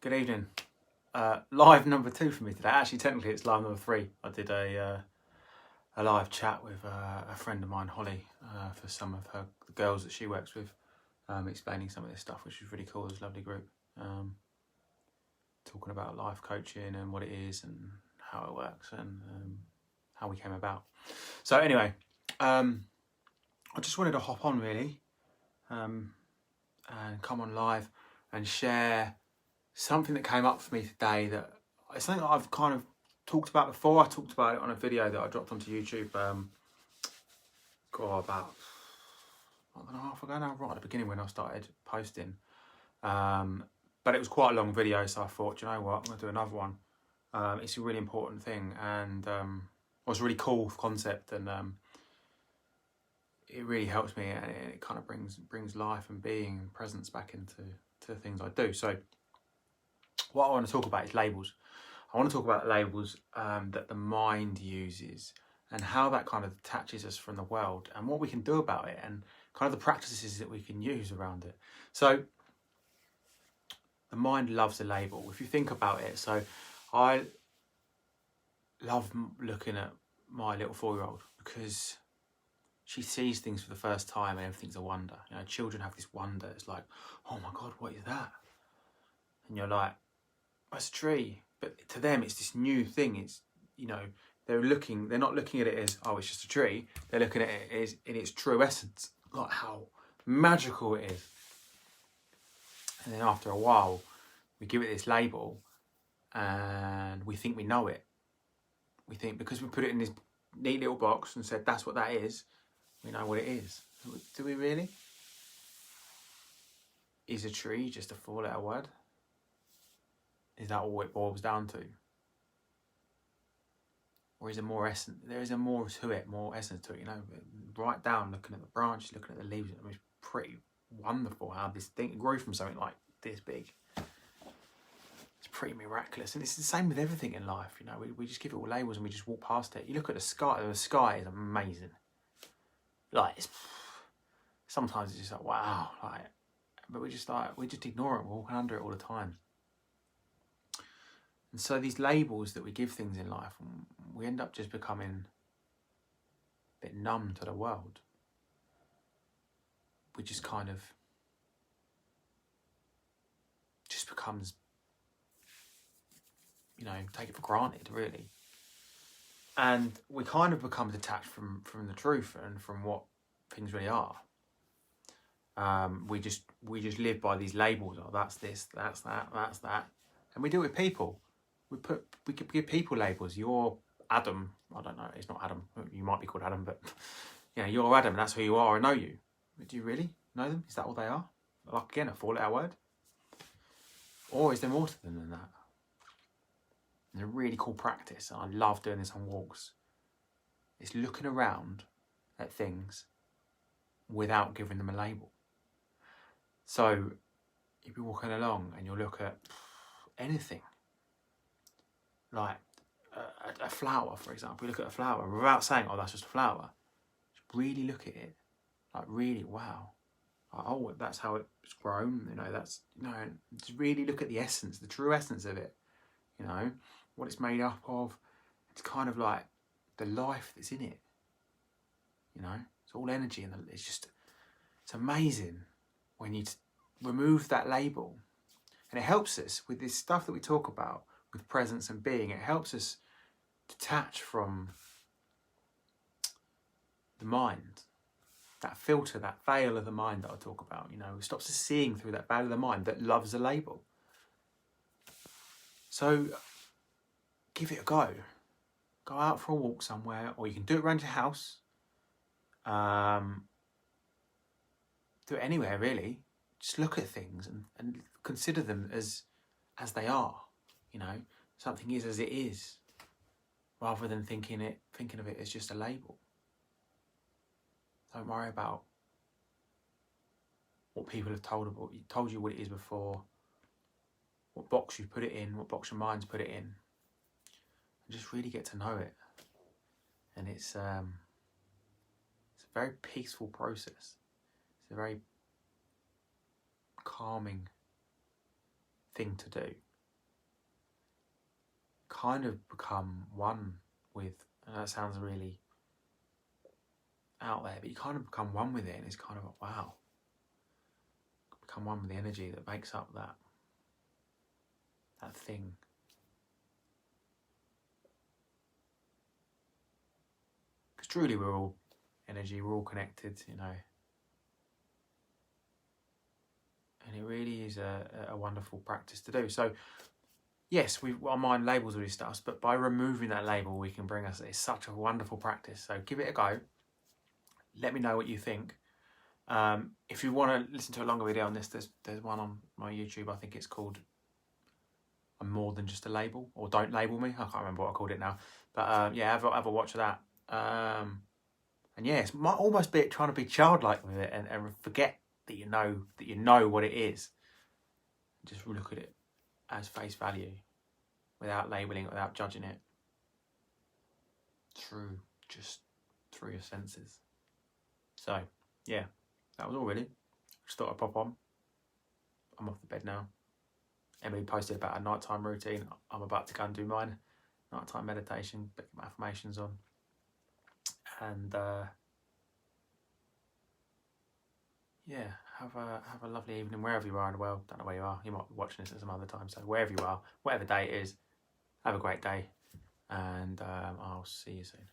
Good evening. Live number 2 for me today. Actually, technically it's live number 3. I did a live chat with a friend of mine, Holly, for some of the girls that she works with, explaining some of this stuff, which was really cool. It was a lovely group. Talking about life coaching and what it is and how it works and how we came about. So anyway, I just wanted to hop on really and come on live and share something that came up for me today that it's something that I've kind of talked about before. I talked about it on a video that I dropped onto YouTube about a month and a half ago now, right at the beginning when I started posting. But it was quite a long video, so I thought, you know what, I'm going to do another one. It's a really important thing, and it was a really cool concept, and it really helps me, and it kind of brings life and being and presence back into the things I do. So what I want to talk about is labels. I want to talk about labels that the mind uses and how that kind of detaches us from the world and what we can do about it and kind of the practices that we can use around it. So the mind loves a label. If you think about it, so I love looking at my little 4-year-old because she sees things for the first time and everything's a wonder. You know, children have this wonder. It's like, oh my God, what is that? And you're like, that's a tree. But to them, it's this new thing. It's, you know, they're not looking at it as, oh, it's just a tree. They're looking at it as in its true essence, like how magical it is. And then after a while, we give it this label and we think we know it. We think because we put it in this neat little box and said, that's what that is, we know what it is. Do we really? Is a tree just a 4-letter word? Is that all it boils down to? Or is there more essence? There is a more to it, more essence to it, you know. Right down, looking at the branches, looking at the leaves, I mean, it's pretty wonderful how this thing grew from something like this big. It's pretty miraculous. And it's the same with everything in life, you know. We just give it all labels and we just walk past it. You look at the sky is amazing. Like, sometimes it's just like, wow, like, but we just ignore it, we're walking under it all the time. And so these labels that we give things in life, we end up just becoming a bit numb to the world. We just kind of just becomes, you know, take it for granted, really. And we kind of become detached from the truth and from what things really are. We just live by these labels. Oh, that's this, that's that, that's that. And we do it with people. We could give people labels. You're Adam. I don't know. It's not Adam. You might be called Adam, but you know, you're Adam. That's who you are. I know you. But do you really know them? Is that all they are? Like again, a 4-letter word? Or is there more to them than that? It's a really cool practice, and I love doing this on walks. It's looking around at things without giving them a label. So you'll be walking along and you'll look at anything. Like a flower, for example. You look at a flower without saying, oh, that's just a flower. Just really look at it. Like, really, wow. Like, oh, that's how it's grown. You know, that's, you know, just really look at the essence, the true essence of it. You know, what it's made up of. It's kind of like the life that's in it. You know, it's all energy and it's amazing when you remove that label. And it helps us with this stuff that we talk about with presence and being. It helps us detach from the mind, that filter, that veil of the mind that I talk about. You know, it stops us seeing through that veil of the mind that loves a label. So give it a go. Go out for a walk somewhere, or you can do it around your house. Do it anywhere, really. Just look at things and consider them as they are. You know, something is as it is, rather than thinking of it as just a label. Don't worry about what people have told you what it is before, what box you put it in, what box your mind's put it in. And just really get to know it. And it's a very peaceful process. It's a very calming thing to do. kind of become one with, and that sounds really out there, but you kind of become one with it, and it's kind of like, wow, become one with the energy that makes up that thing. Because truly we're all energy, we're all connected, you know. And it really is a wonderful practice to do. So yes, our mind labels all these stuff, but by removing that label, we can bring us, it's such a wonderful practice. So give it a go. Let me know what you think. If you want to listen to a longer video on this, there's one on my YouTube. I think it's called I'm More Than Just a Label, or Don't Label Me. I can't remember what I called it now. But yeah, have a watch of that. And yeah, it might almost be trying to be childlike with it and forget that you know what it is. Just look at it as face value, without labeling it, without judging it. Just through your senses. So yeah, that was all really. Just thought I'd pop on. I'm off the bed now. Emily posted about a nighttime routine. I'm about to go and do mine. Nighttime meditation, put my affirmations on. And yeah, have a lovely evening wherever you are in the world. Don't know where you are. You might be watching this at some other time. So wherever you are, whatever day it is, have a great day. And I'll see you soon.